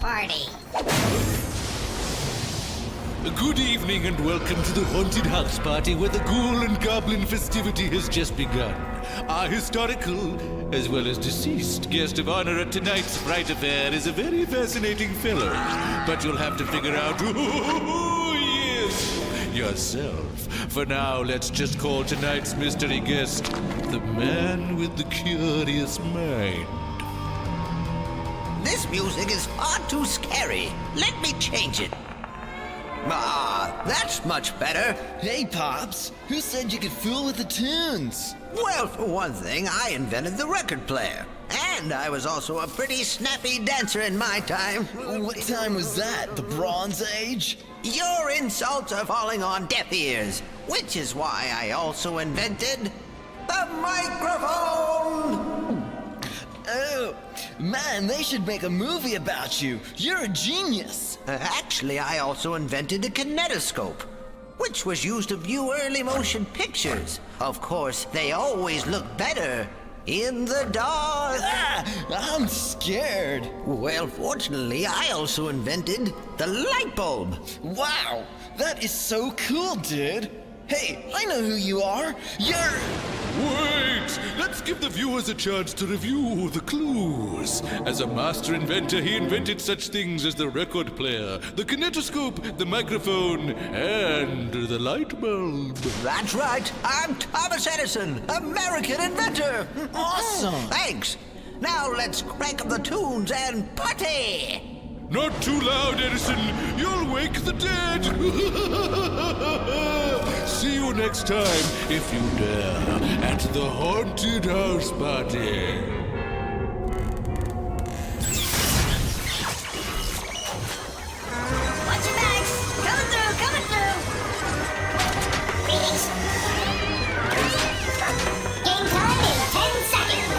party. Good evening and welcome to the haunted house party where the ghoul and goblin festivity has just begun. Our historical, as well as deceased, guest of honor at tonight's fright affair is a very fascinating fellow. But you'll have to figure out who he is yourself. For now, let's just call tonight's mystery guest the man with the curious mind. This music is far too scary. Let me change it. Ah, that's much better. Hey, Pops, who said you could fool with the tunes? Well, for one thing, I invented the record player. And I was also a pretty snappy dancer in my time. What time was that? The Bronze Age? Your insults are falling on deaf ears, which is why I also invented the microphone! Oh, man, they should make a movie about you. You're a genius. Actually, I also invented a kinetoscope, which was used to view early motion pictures. Of course, they always look better in the dark. Ah, I'm scared. Well, fortunately, I also invented the light bulb. Wow, that is so cool, dude. Hey, I know who you are. You're... Wait! Let's give the viewers a chance to review the clues. As a master inventor, he invented such things as the record player, the kinetoscope, the microphone, and the light bulb. That's right. I'm Thomas Edison, American inventor. Awesome. Thanks. Now let's crank up the tunes and party. Not too loud, Edison! You'll wake the dead! See you next time, if you dare, at the haunted house party. Watch your backs! Coming through, coming through! Greetings. Game time in 10 seconds.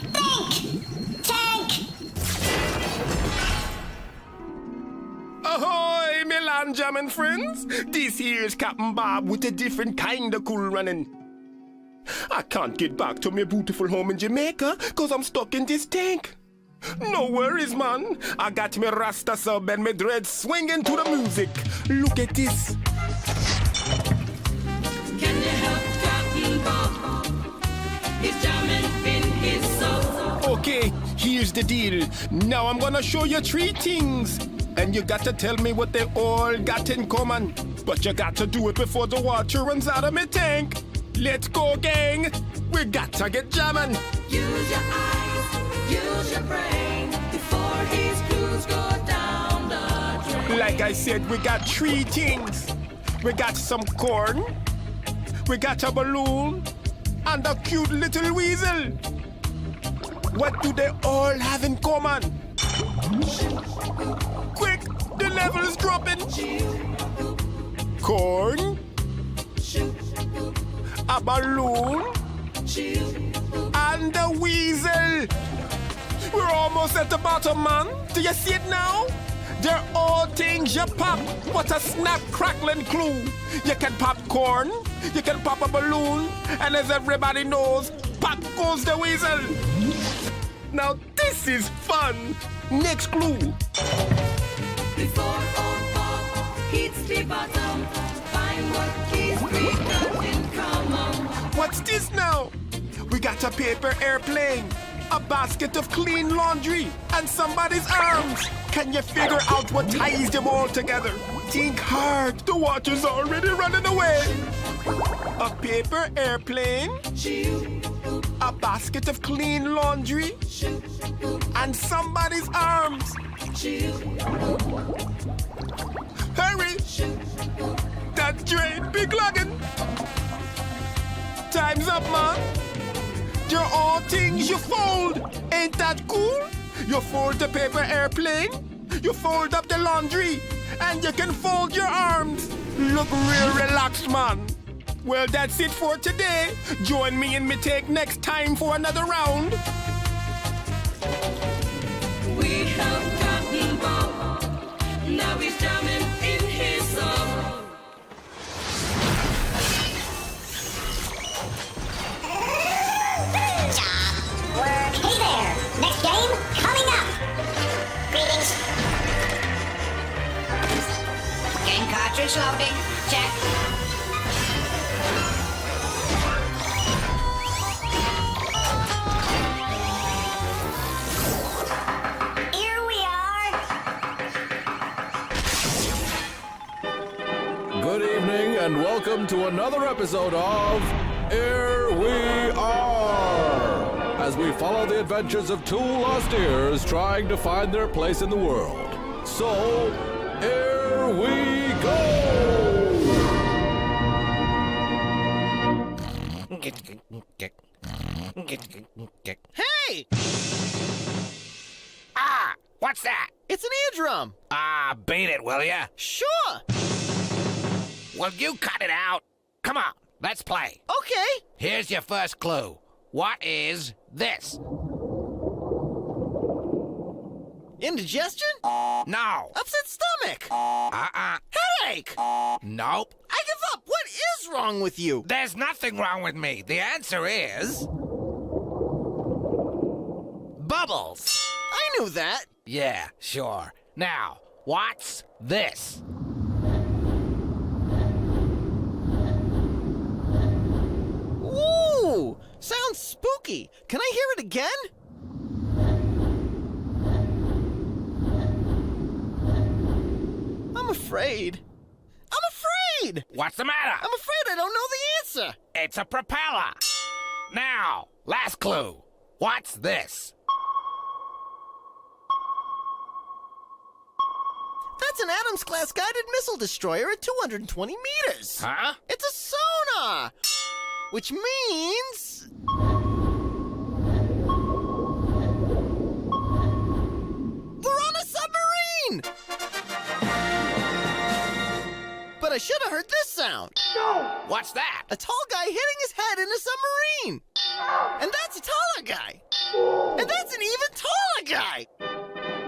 Think! Tank! Ahoy, Milan Jam friends! This here's Captain Bob with a different kind of cool running. I can't get back to my beautiful home in Jamaica cause I'm stuck in this tank. No worries, man. I got me Rasta sub and me dreads swinging to the music. Look at this. Can you help Captain Bob? He's jamming in his soul. Okay, here's the deal. Now I'm gonna show you 3 things. And you got to tell me what they all got in common. But you got to do it before the water runs out of my tank. Let's go, gang. We got to get jamming. Use your eyes, use your brain before his clues go down the drain. Like I said, we got 3 things. We got some corn, we got a balloon, and a cute little weasel. What do they all have in common? Quick, the level's dropping. Corn, a balloon, and a weasel. We're almost at the bottom, man. Do you see it now? They're all things you pop. What a snap crackling clue. You can pop corn, you can pop a balloon, and as everybody knows, pop goes the weasel. Now this is fun. Next clue. Before old Bob hits the bottom, find what he's got in common. What's this now? We got a paper airplane, a basket of clean laundry, and somebody's arms. Can you figure out what ties them all together? Think hard. The water's already running away. A paper airplane, a basket of clean laundry, and somebody's arms. Hurry! That drain be clogging. Time's up, man. You're all things you fold. Ain't that cool? You fold the paper airplane, you fold up the laundry, and you can fold your arms. Look real relaxed, man. Well, that's it for today. Join me in me take next time for another round. We have Captain Bob. Now he's jamming in his soul. Flash loading. Check. Here we are. Good evening and welcome to another episode of Here We Are! As we follow the adventures of two lost ears trying to find their place in the world. So, here we go! Hey! Ah, what's that? It's an eardrum! Ah, beat it, will ya? Sure! Will you cut it out? Come on, let's play. Okay! Here's your first clue. What is this? Indigestion? No. Upset stomach? Headache? Nope. I give up! What is wrong with you? There's nothing wrong with me. The answer is... bubbles. I knew that! Yeah, sure. Now, what's this? Ooh! Sounds spooky. Can I hear it again? I'm afraid. What's the matter? I'm afraid I don't know the answer. It's a propeller. Now, last clue. What's this? That's an Adams-class guided missile destroyer at 220 meters. Huh? It's a sonar! Which means... we're on a submarine! But I should have heard this sound. What's that? A tall guy hitting his head in a submarine. And that's a taller guy. And that's an even taller guy.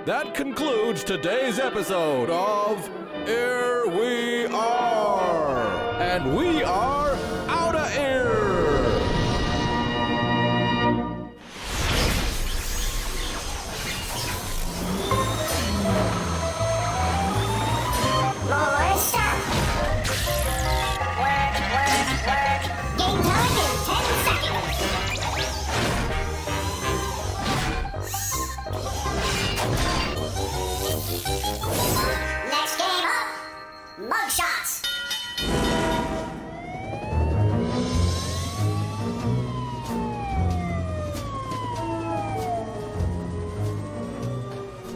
That concludes today's episode of Here We Are! And we are out of here! More stuff. Work. Game time in 10 seconds. Next game up. Mugshots.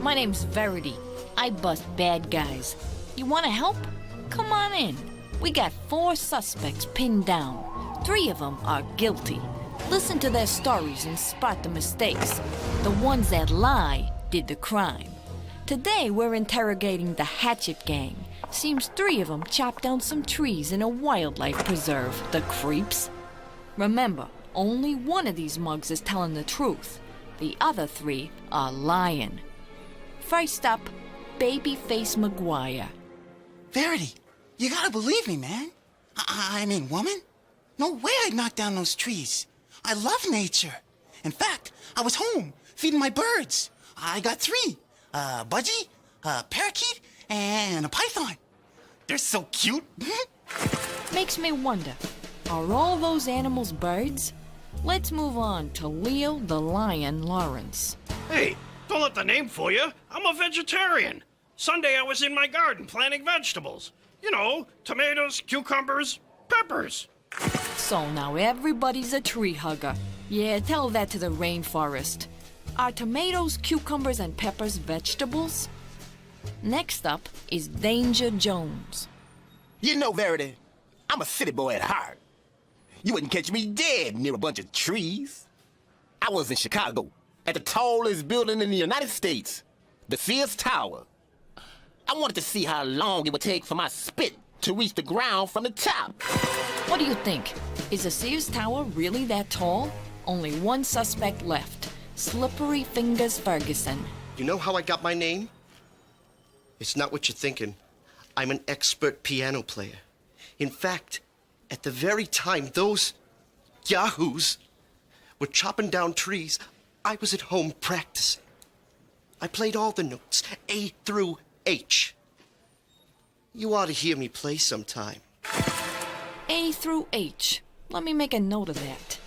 My name's Verity. I bust bad guys. You want to help? Come on in. We got 4 suspects pinned down. 3 of them are guilty. Listen to their stories and spot the mistakes. The ones that lie did the crime. Today we're interrogating the Hatchet Gang. Seems 3 of them chopped down some trees in a wildlife preserve, the creeps. Remember, only one of these mugs is telling the truth. The other 3 are lying. First up, Babyface McGuire. Verity, you gotta believe me, man. I mean, woman. No way I'd knock down those trees. I love nature. In fact, I was home feeding my birds. I got 3. A budgie, a parakeet, and a python. They're so cute. Makes me wonder, are all those animals birds? Let's move on to Leo the Lion Lawrence. Hey, don't let the name fool you. I'm a vegetarian. Sunday I was in my garden planting vegetables. You know, tomatoes, cucumbers, peppers. So now everybody's a tree hugger. Yeah, tell that to the rainforest. Are tomatoes, cucumbers, and peppers vegetables? Next up is Danger Jones. You know, Verity, I'm a city boy at heart. You wouldn't catch me dead near a bunch of trees. I was in Chicago, at the tallest building in the United States, the Sears Tower. I wanted to see how long it would take for my spit to reach the ground from the top. What do you think? Is the Sears Tower really that tall? Only one suspect left. Slippery Fingers Ferguson. You know how I got my name? It's not what you're thinking. I'm an expert piano player. In fact, at the very time those yahoos were chopping down trees, I was at home practicing. I played all the notes, A through H. You ought to hear me play sometime. A through H. Let me make a note of that.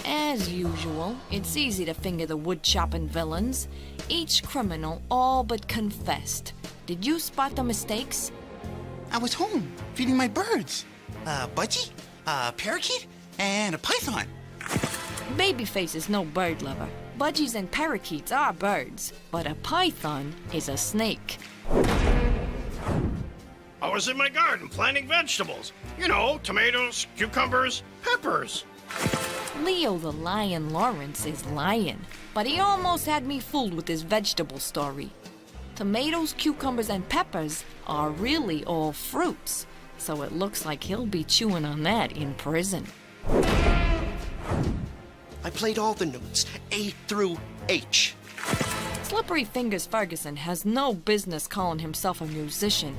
As usual, it's easy to finger the wood-chopping villains. Each criminal all but confessed. Did you spot the mistakes? I was home, feeding my birds. A budgie, a parakeet, and a python. Babyface is no bird lover. Budgies and parakeets are birds, but a python is a snake. I was in my garden planting vegetables. You know, tomatoes, cucumbers, peppers. Leo the Lion Lawrence is lying, but he almost had me fooled with his vegetable story. Tomatoes, cucumbers, and peppers are really all fruits, so it looks like he'll be chewing on that in prison. I played all the notes, A through H. Slippery Fingers Ferguson has no business calling himself a musician.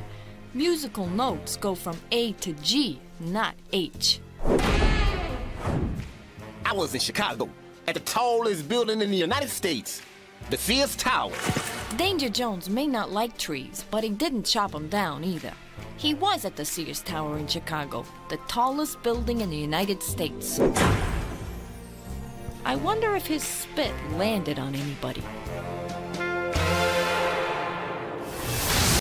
Musical notes go from A to G, not H. I was in Chicago, at the tallest building in the United States, the Sears Tower. Danger Jones may not like trees, but he didn't chop them down either. He was at the Sears Tower in Chicago, the tallest building in the United States. I wonder if his spit landed on anybody.